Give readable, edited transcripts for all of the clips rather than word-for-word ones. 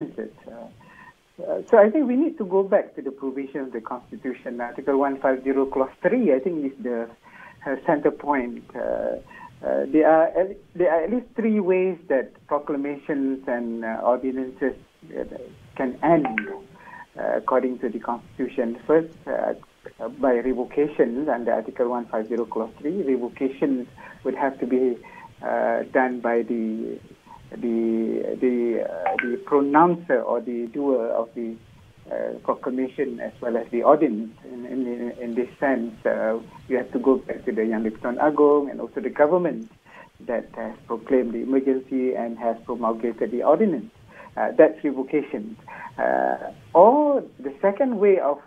ordinances. So I think we need to go back to the provision of the Constitution. Article 150, Clause 3, I think is the center point. There are at least three ways that proclamations and ordinances can end, according to the Constitution. First, by revocation under Article 150, Clause 3. Revocation would have to be done by the pronouncer or the doer of the proclamation as well as the ordinance. In this sense, you have to go back to the Yang di-Pertuan Agong and also the government that has proclaimed the emergency and has promulgated the ordinance. That's revocation. Or the second way of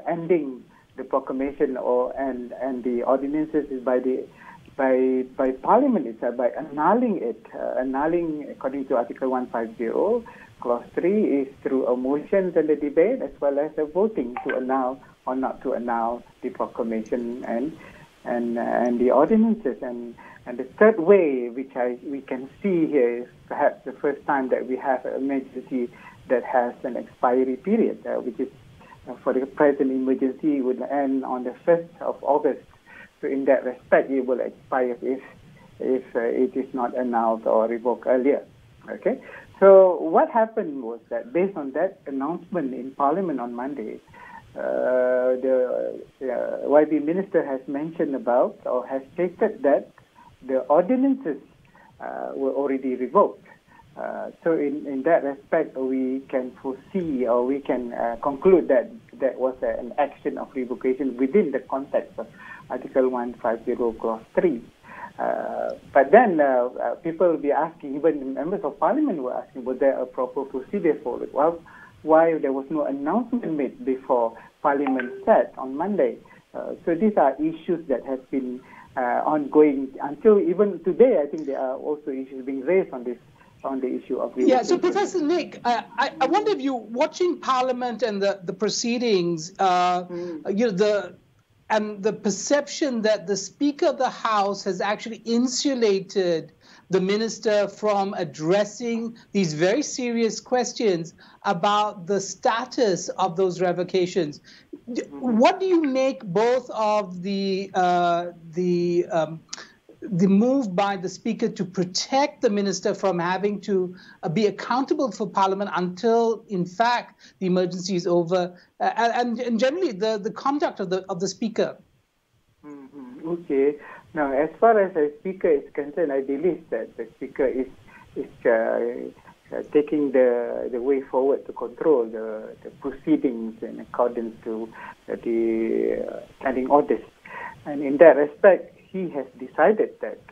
ending the proclamation and the ordinances is by Parliament itself, by annulling it. Annulling, according to Article 150, Clause 3, is through a motion and a debate as well as a voting to annul or not to annul the proclamation and the ordinances. And the third way, which we can see here, is perhaps the first time that we have an emergency that has an expiry period, which is for the present emergency would end on the 1st of August. So in that respect, it will expire if it is not annulled or revoked earlier. Okay. So what happened was that based on that announcement in Parliament on Monday, the YB minister has mentioned about or has stated that the ordinances were already revoked. So in that respect, we can foresee or we can conclude that that was an action of revocation within the context of Article 150, Clause 3. But then people will be asking, even members of Parliament were asking, was there a proper procedure for it? Well, why there was no announcement made before Parliament sat on Monday? So these are issues that have been ongoing until even today. I think there are also issues being raised on this. On the issue of revocation. Yeah, so Professor Nick, I wonder if you watching Parliament and the proceedings, and the perception that the Speaker of the House has actually insulated the minister from addressing these very serious questions about the status of those revocations. What do you make both of the move by the Speaker to protect the minister from having to be accountable for Parliament until, in fact, the emergency is over, and generally the conduct of the Speaker? Okay. Now, as far as the Speaker is concerned, I believe that the Speaker is taking the way forward to control the proceedings in accordance to the standing orders. And in that respect, he has decided that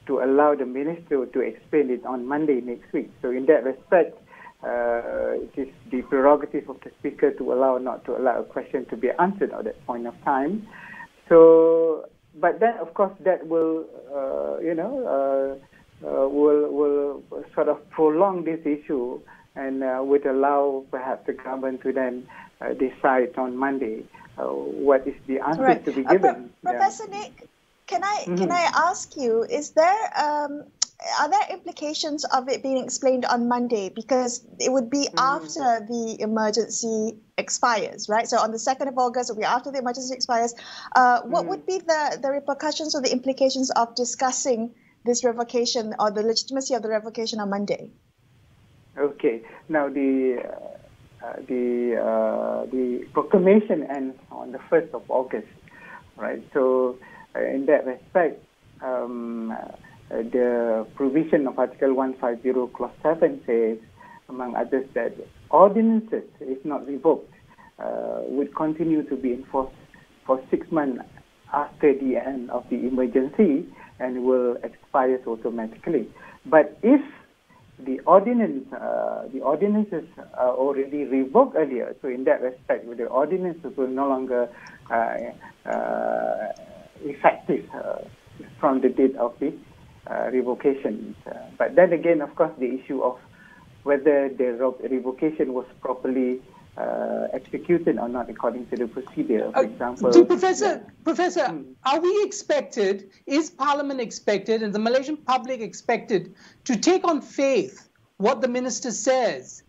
to allow the minister to explain it on Monday next week. So in that respect, it is the prerogative of the Speaker to allow or not to allow a question to be answered at that point of time. So, but then of course that will, will sort of prolong this issue and would allow perhaps the government to then decide on Monday what is the answer to be given. Professor Nick, can I ask you, is there are there implications of it being explained on Monday? Because it would be after the emergency expires, right? So on the 2nd of August, it will be after the emergency expires. What would be the repercussions or the implications of discussing this revocation or the legitimacy of the revocation on Monday? Okay. Now the proclamation ends on the 1st of August, right? So in that respect, the provision of Article 150, Clause 7 says, among others, that ordinances, if not revoked, would continue to be enforced for 6 months after the end of the emergency and will expire automatically. But if the ordinances are already revoked earlier, so in that respect, the ordinances will no longer effective from the date of the revocation. But then again, of course, the issue of whether the revocation was properly executed or not according to the procedure, for example. So Professor, are we expected, is Parliament expected, and the Malaysian public expected to take on faith what the minister says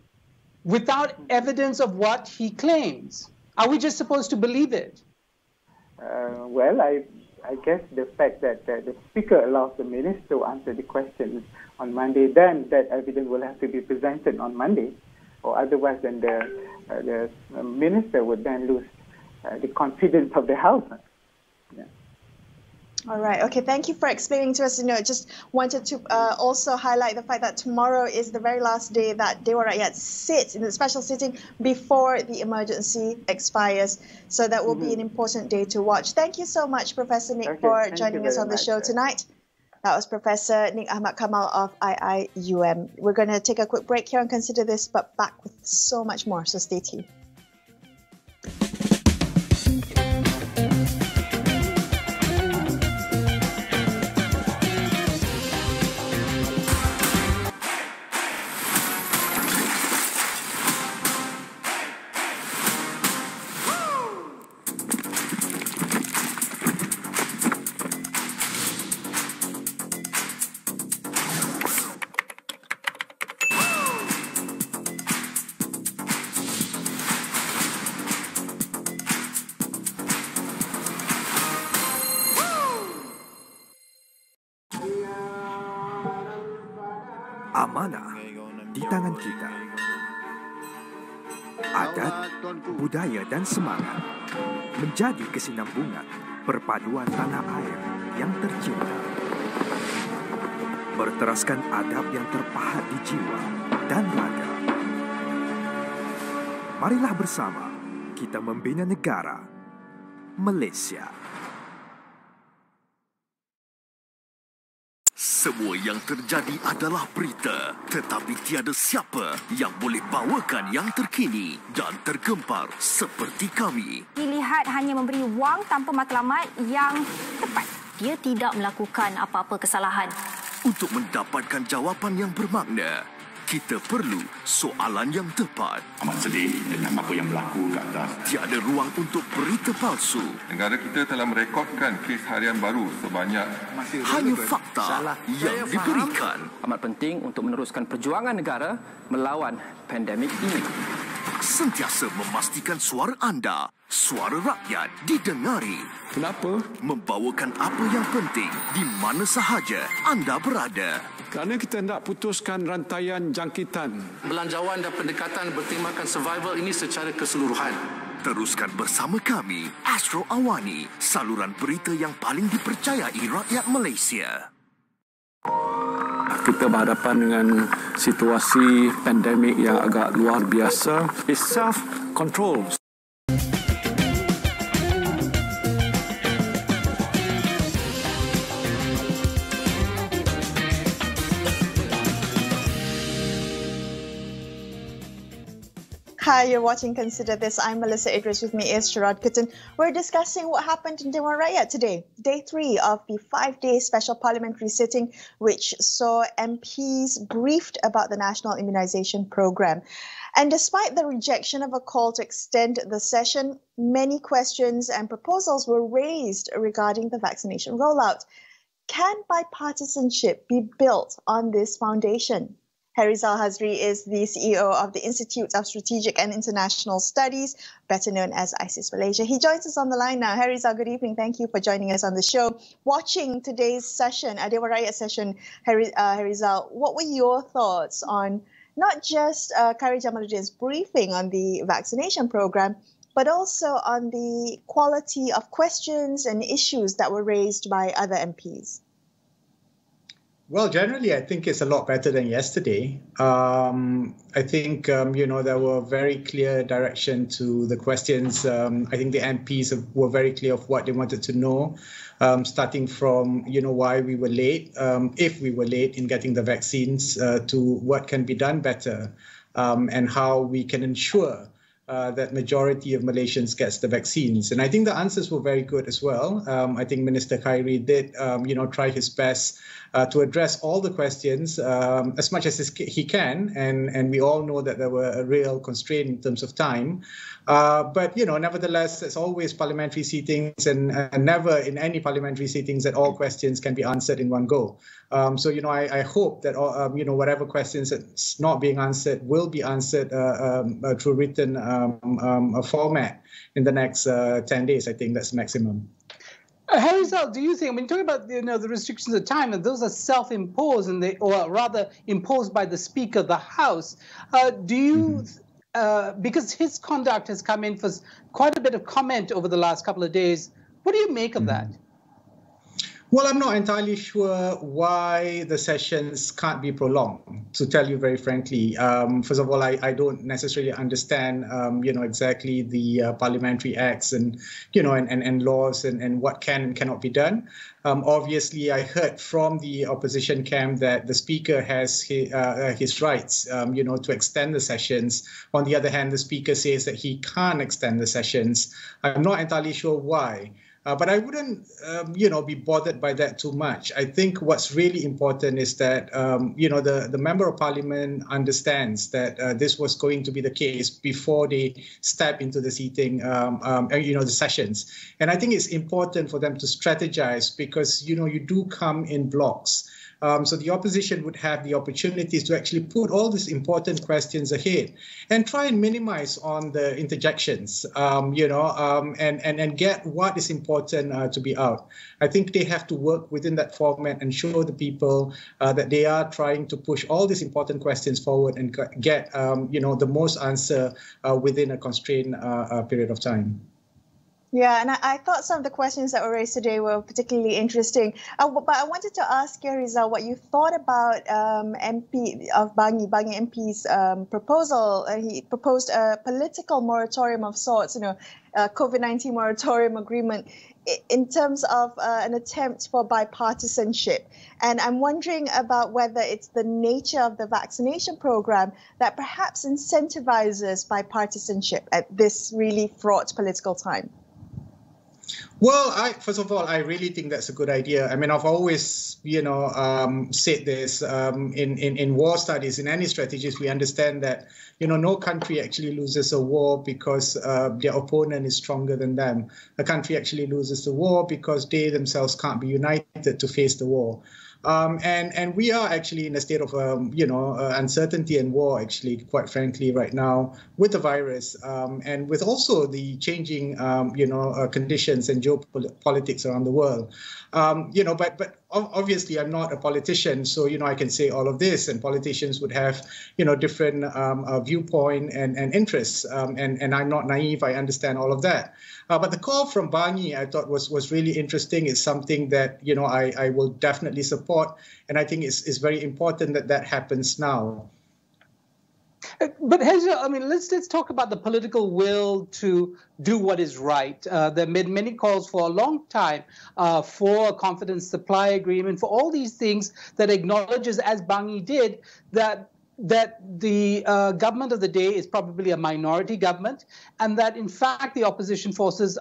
without evidence of what he claims? Are we just supposed to believe it? Well, I guess the fact that the Speaker allows the Minister to answer the questions on Monday, then that evidence will have to be presented on Monday, or otherwise then the Minister would then lose the confidence of the House. Yeah. All right. Okay. Thank you for explaining to us. Just wanted to also highlight the fact that tomorrow is the very last day that Dewan Rakyat sits in the special sitting before the emergency expires. So that will be an important day to watch. Thank you so much, Professor Nick, for joining us on the show tonight. That was Professor Nick Ahmad Kamal of IIUM. We're going to take a quick break here and consider this, but back with so much more. So stay tuned. Amanah di tangan kita. Adat, budaya dan semangat menjadi kesinambungan perpaduan tanah air yang tercinta. Berteraskan adab yang terpahat di jiwa dan raga. Marilah bersama kita membina negara Malaysia. Semua yang terjadi adalah berita, tetapi tiada siapa yang boleh bawakan yang terkini dan tergempar seperti kami. Dilihat hanya memberi wang tanpa matlamat yang tepat. Dia tidak melakukan apa-apa kesalahan. Untuk mendapatkan jawapan yang bermakna, kita perlu soalan yang tepat. Amat sedih dengan apa yang berlaku ke atas. Tiada ruang untuk berita palsu. Negara kita telah merekodkan kes harian baru sebanyak hanya fakta yang diberikan. Amat penting untuk meneruskan perjuangan negara melawan pandemik ini. Sentiasa memastikan suara anda, suara rakyat didengari. Kenapa? Membawakan apa yang penting di mana sahaja anda berada. Kerana kita hendak putuskan rantaian jangkitan. Belanjawan dan pendekatan bertemakan survival ini secara keseluruhan. Teruskan bersama kami, Astro AWANI, saluran berita yang paling dipercayai rakyat Malaysia. Kita berhadapan dengan situasi pandemik yang agak luar biasa. It's self-control. Hi, you're watching Consider This. I'm Melisa Idris. With me is Sharaad Kuttan. We're discussing what happened in Dewan Rakyat today, day 3 of the 5-day special parliamentary sitting, which saw MPs briefed about the National Immunisation Programme. And despite the rejection of a call to extend the session, many questions and proposals were raised regarding the vaccination rollout. Can bipartisanship be built on this foundation? Herizal Hazri is the CEO of the Institute of Strategic and International Studies, better known as ISIS Malaysia. He joins us on the line now. Herizal, good evening. Thank you for joining us on the show. Watching today's session, Dewan Rakyat session, Herizal, what were your thoughts on not just Khairy Jamaluddin's briefing on the vaccination program, but also on the quality of questions and issues that were raised by other MPs? Well, generally, I think it's a lot better than yesterday. I think, there were very clear direction to the questions. I think the MPs were very clear of what they wanted to know, starting from, why we were late, if we were late in getting the vaccines, to what can be done better, and how we can ensure that majority of Malaysians gets the vaccines. And I think the answers were very good as well. I think Minister Khairy did, try his best to address all the questions as much as he can. And we all know that there were a real constraint in terms of time. But, nevertheless, there's always parliamentary seatings and never in any parliamentary seatings that all questions can be answered in one go. So, I hope that, whatever questions that's not being answered will be answered through written format in the next 10 days. I think that's maximum. Herizal, do you think, talking about the restrictions of time, and those are self-imposed, or rather imposed by the Speaker of the House, do you, because his conduct has come in for quite a bit of comment over the last couple of days, what do you make of that? Well, I'm not entirely sure why the sessions can't be prolonged, to tell you very frankly. First of all, I don't necessarily understand, exactly the parliamentary acts and laws and what can and cannot be done. Obviously, I heard from the opposition camp that the Speaker has his rights, to extend the sessions. On the other hand, the Speaker says that he can't extend the sessions. I'm not entirely sure why. But I wouldn't, be bothered by that too much. I think what's really important is that, the Member of Parliament understands that this was going to be the case before they step into the seating, the sessions. And I think it's important for them to strategize because, you do come in blocks. So the opposition would have the opportunities to actually put all these important questions ahead and try and minimize on the interjections, and get what is important to be out. I think they have to work within that format and show the people that they are trying to push all these important questions forward and get, the most answer within a constrained period of time. Yeah, and I thought some of the questions that were raised today were particularly interesting. But I wanted to ask you, Herizal, what you thought about MP of Bangi MP's proposal. He proposed a political moratorium of sorts, COVID-19 moratorium agreement in terms of an attempt for bipartisanship. And I'm wondering about whether it's the nature of the vaccination program that perhaps incentivizes bipartisanship at this really fraught political time. Well, first of all, I really think that's a good idea. I mean, I've always, said this in war studies, in any strategies, we understand that, no country actually loses a war because their opponent is stronger than them. A country actually loses the war because they themselves can't be united to face the war. And we are actually in a state of, uncertainty and war, actually, quite frankly, right now with the virus and with also the changing, conditions and geopolitics around the world. But obviously, I'm not a politician, so, I can say all of this, and politicians would have, different viewpoint and interests. And I'm not naive. I understand all of that. But the call from Bangi, I thought was really interesting. It's something that, I will definitely support. And I think it's very important that that happens now. But Herizal, let's talk about the political will to do what is right. There have been many calls for a long time for a confidence supply agreement, for all these things that acknowledges, as Bangi did, that the government of the day is probably a minority government, and that in fact the opposition forces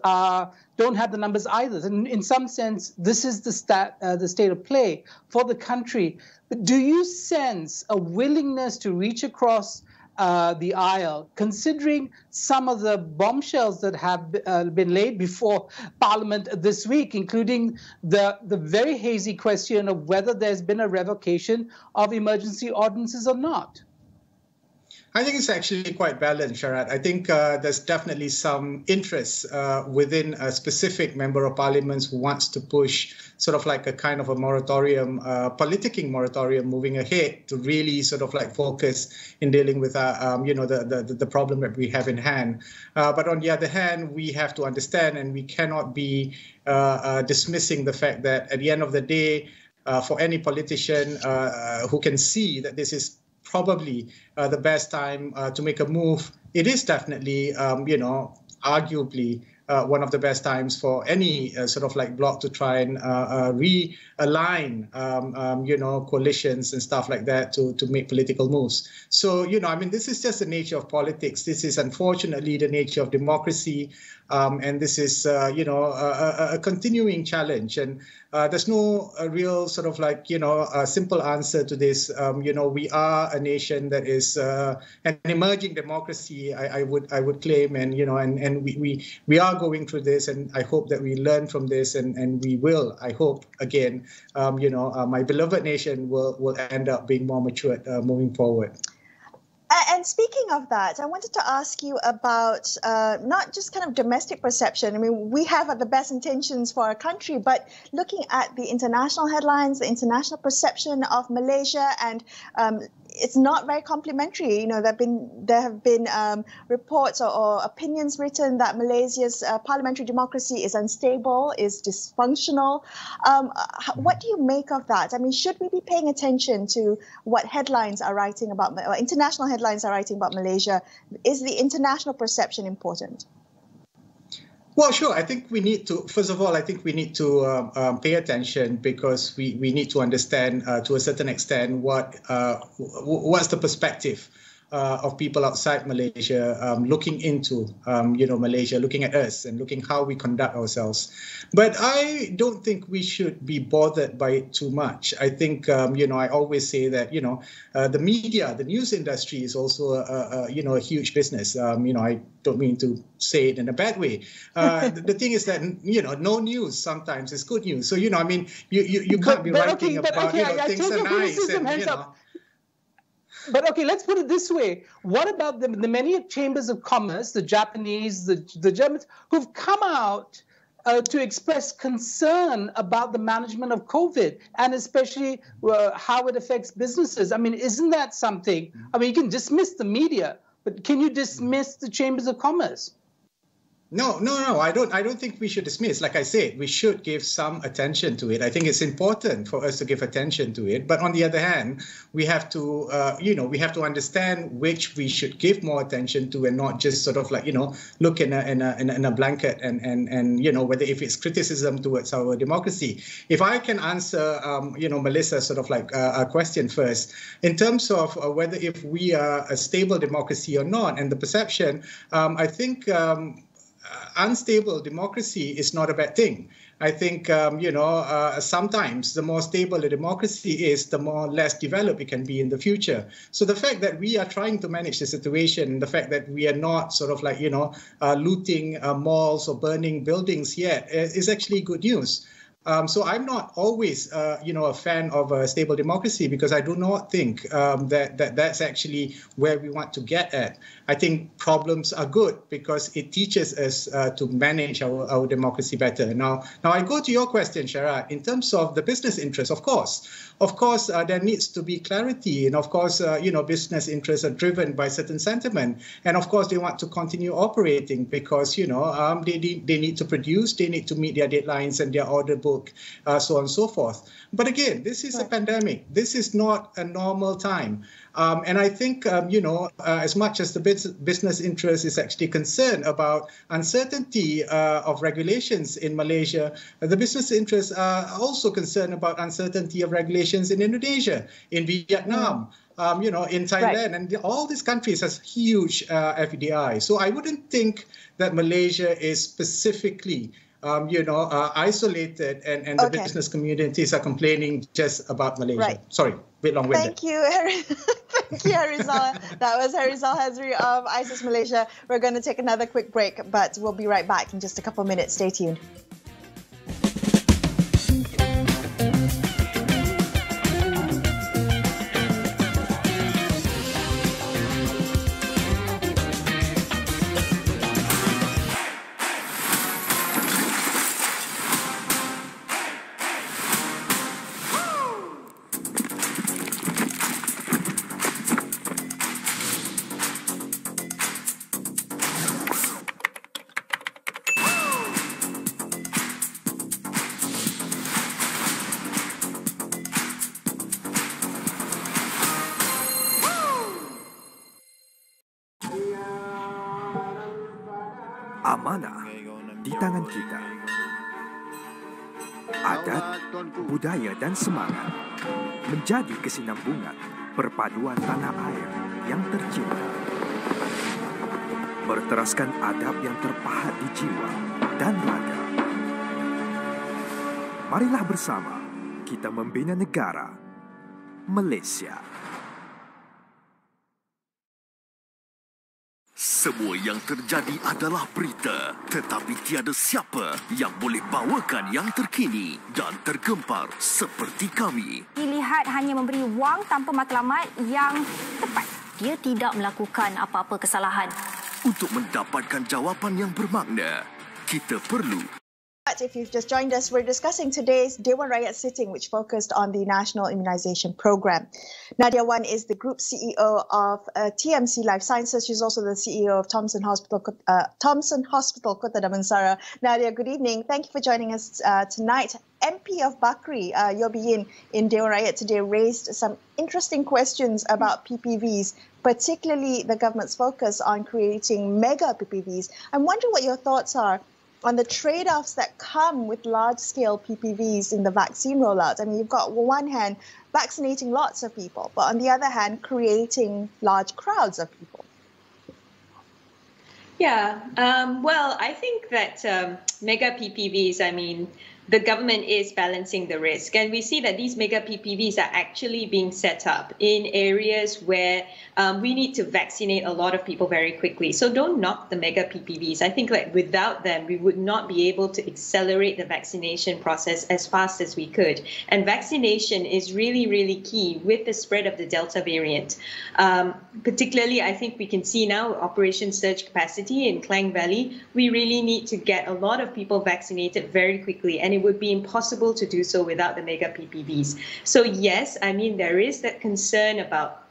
don't have the numbers either. And in some sense, this is the state of play for the country. But do you sense a willingness to reach across the aisle, considering some of the bombshells that have been laid before Parliament this week, including the very hazy question of whether there's been a revocation of emergency ordinances or not? I think it's actually quite balanced, Sharaad. I think there's definitely some interest within a specific member of parliament who wants to push sort of like a kind of a moratorium, politicking moratorium moving ahead to really sort of like focus in dealing with, the problem that we have in hand. But on the other hand, we have to understand, and we cannot be dismissing the fact that at the end of the day, for any politician who can see that this is probably the best time to make a move, it is definitely, arguably one of the best times for any sort of like bloc to try and realign, coalitions and stuff like that to make political moves. So, this is just the nature of politics. This is unfortunately the nature of democracy. And this is, a continuing challenge. And there's no real sort of like, a simple answer to this. We are a nation that is an emerging democracy, I would claim. And, and we are are going through this, and I hope that we learn from this, and we will, I hope, again, my beloved nation will end up being more matured moving forward. And speaking of that, I wanted to ask you about not just kind of domestic perception. I mean, we have the best intentions for our country, but looking at the international headlines, the international perception of Malaysia, and it's not very complimentary. You know, there have been reports or opinions written that Malaysia's parliamentary democracy is unstable, is dysfunctional. What do you make of that? I mean, should we be paying attention to what headlines are writing about, or international headlines are writing about Malaysia? Is the international perception important? Well, sure. I think we need to, first of all, I think we need to pay attention, because we need to understand to a certain extent what's the perspective of people outside Malaysia looking into, Malaysia, looking at us and looking how we conduct ourselves. But I don't think we should be bothered by it too much. I think, I always say that, the media, the news industry is also, a huge business. I don't mean to say it in a bad way. The thing is that, no news sometimes is good news. So, you can't be writing about, things are nice and, But okay, let's put it this way. What about the many chambers of commerce, the Japanese, the Germans, who've come out to express concern about the management of COVID, and especially how it affects businesses? I mean, isn't that something? I mean, you can dismiss the media, but can you dismiss the chambers of commerce? No, I don't think we should dismiss. Like I said, we should give some attention to it. I think it's important for us to give attention to it. But on the other hand, we have to, we have to understand which we should give more attention to, and not just sort of like, look in a blanket and whether if it's criticism towards our democracy. If I can answer, Melisa sort of like a question first, in terms of whether if we are a stable democracy or not, and the perception, I think. Unstable democracy is not a bad thing. I think, sometimes the more stable a democracy is, the more less developed it can be in the future. So the fact that we are trying to manage the situation, the fact that we are not sort of like, looting malls or burning buildings yet is actually good news. So I'm not always, a fan of a stable democracy, because I do not think that's actually where we want to get at. I think problems are good because it teaches us to manage our democracy better. Now I go to your question, Sharaad, in terms of the business interests. Of course, there needs to be clarity, and of course, business interests are driven by certain sentiment, and of course they want to continue operating because they need to produce, they need to meet their deadlines and their order book. So on and so forth. But again, this is a pandemic. This is not a normal time. And I think, as much as the business interest is actually concerned about uncertainty of regulations in Malaysia, the business interests are also concerned about uncertainty of regulations in Indonesia, in Vietnam, in Thailand, right. And all these countries has huge FDI. So I wouldn't think that Malaysia is specifically isolated, and the business communities are complaining just about Malaysia. Right. Sorry, a bit long-winded. Thank you, Herizal. That was Herizal Hazri of ISIS Malaysia. We're going to take another quick break, but we'll be right back in just a couple of minutes. Stay tuned. Amanah di tangan kita. Adat, budaya dan semangat menjadi kesinambungan perpaduan tanah air yang tercinta. Berteraskan adab yang terpahat di jiwa dan raga. Marilah bersama kita membina negara Malaysia. Semua yang terjadi adalah berita, tetapi tiada siapa yang boleh bawakan yang terkini dan tergempar seperti kami. Dilihat hanya memberi wang tanpa matlamat yang tepat. Dia tidak melakukan apa-apa kesalahan. Untuk mendapatkan jawapan yang bermakna, kita perlu. If you've just joined us, we're discussing today's Dewan Rakyat sitting, which focused on the National Immunisation Programme. Nadiah is the Group CEO of TMC Life Sciences. She's also the CEO of Thomson Hospital Kota Damansara. Nadiah, good evening. Thank you for joining us tonight. MP of Bakri, Yobiyin, in Dewan Rakyat today raised some interesting questions about PPVs, particularly the government's focus on creating mega PPVs. I'm wondering what your thoughts are on the trade-offs that come with large-scale PPVs in the vaccine rollout. I mean, you've got, on one hand, vaccinating lots of people, but on the other hand, creating large crowds of people. Yeah, well, I think that mega PPVs, I mean, the government is balancing the risk. And we see that these mega PPVs are actually being set up in areas where we need to vaccinate a lot of people very quickly. So don't knock the mega PPVs. I think like without them, we would not be able to accelerate the vaccination process as fast as we could. And vaccination is really, really key with the spread of the Delta variant. Particularly, I think we can see now Operation Surge Capacity in Klang Valley. We really need to get a lot of people vaccinated very quickly. And it would be impossible to do so without the mega PPVs. So yes, I mean, there is that concern about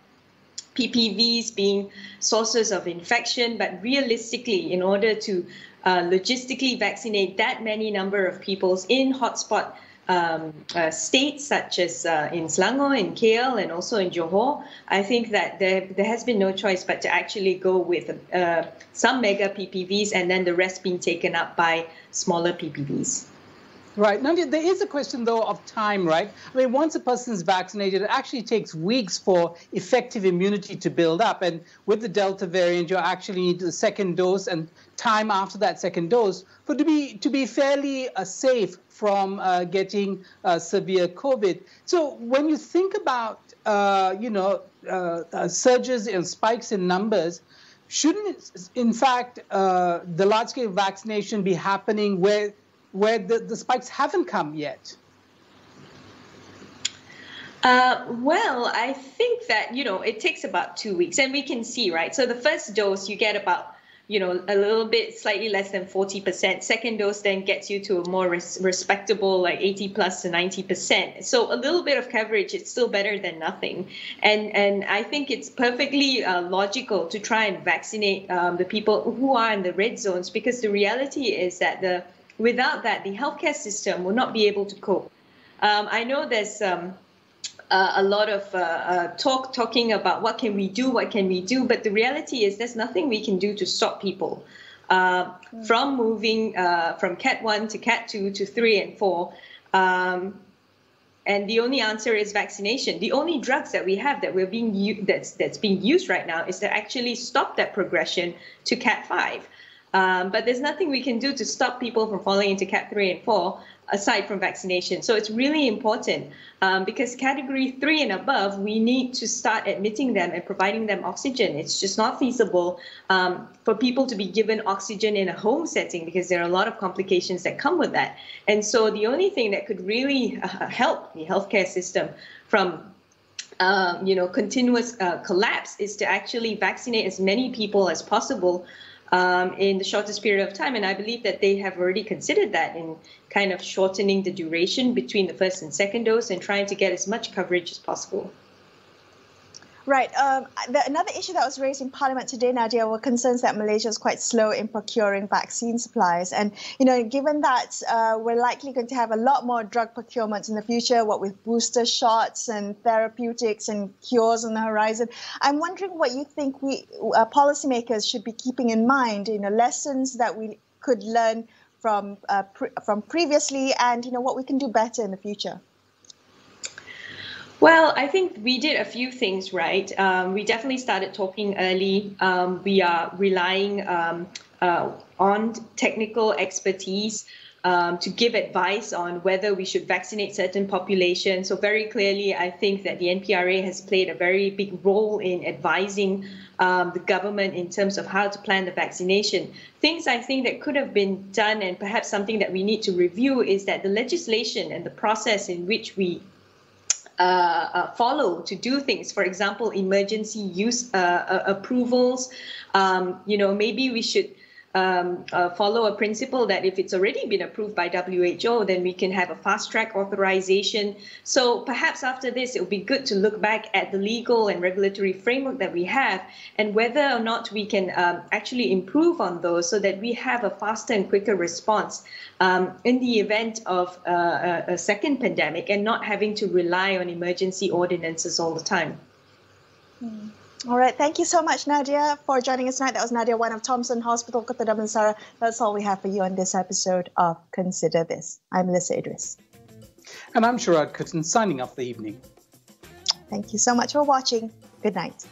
PPVs being sources of infection, but realistically, in order to logistically vaccinate that many number of people in hotspot states such as in Selangor, in KL, and also in Johor, I think that there has been no choice but to actually go with some mega PPVs and then the rest being taken up by smaller PPVs. Right. Nadiah, there is a question, though, of time, right? I mean, once a person's vaccinated, it actually takes weeks for effective immunity to build up. And with the Delta variant, you actually need the second dose and time after that second dose for to be fairly safe from getting severe COVID. So when you think about, surges and spikes in numbers, shouldn't, in fact, the large-scale vaccination be happening where the spikes haven't come yet? Well, I think that, it takes about 2 weeks, and we can see, right? So the first dose, you get about, a little bit, slightly less than 40%. Second dose then gets you to a more respectable, like 80 plus to 90%. So a little bit of coverage, it's still better than nothing. And I think it's perfectly logical to try and vaccinate the people who are in the red zones, because the reality is that without that, the healthcare system will not be able to cope. I know there's a lot of talking about what can we do, but the reality is there's nothing we can do to stop people from moving from Cat 1 to Cat 2 to 3 and 4. And the only answer is vaccination. The only drugs that we have that that's being used right now is to actually stop that progression to Cat 5. But there's nothing we can do to stop people from falling into Cat 3 and 4 aside from vaccination. So it's really important because Category 3 and above, we need to start admitting them and providing them oxygen. It's just not feasible for people to be given oxygen in a home setting because there are a lot of complications that come with that. And so the only thing that could really help the healthcare system from continuous collapse is to actually vaccinate as many people as possible in the shortest period of time. And I believe that they have already considered that in kind of shortening the duration between the first and second dose and trying to get as much coverage as possible. Right. Another issue that was raised in Parliament today, Nadiah, were concerns that Malaysia is quite slow in procuring vaccine supplies. And, given that we're likely going to have a lot more drug procurement in the future, what with booster shots and therapeutics and cures on the horizon, I'm wondering what you think we policymakers should be keeping in mind, lessons that we could learn from previously and, what we can do better in the future. Well, I think we did a few things right. We definitely started talking early. We are relying on technical expertise to give advice on whether we should vaccinate certain populations. So very clearly, I think that the NPRA has played a very big role in advising the government in terms of how to plan the vaccination. Things I think that could have been done, and perhaps something that we need to review, is that the legislation and the process in which we follow to do things, for example, emergency use approvals, maybe we should follow a principle that if it's already been approved by WHO, then we can have a fast-track authorization. So perhaps after this, it would be good to look back at the legal and regulatory framework that we have and whether or not we can actually improve on those so that we have a faster and quicker response in the event of a second pandemic and not having to rely on emergency ordinances all the time. All right. Thank you so much, Nadiah, for joining us tonight. That was Nadiah, one of Thomson Hospital, Kota Damansara. That's all we have for you on this episode of Consider This. I'm Melisa Idris. And I'm Sharaad Kuttan, signing off the evening. Thank you so much for watching. Good night.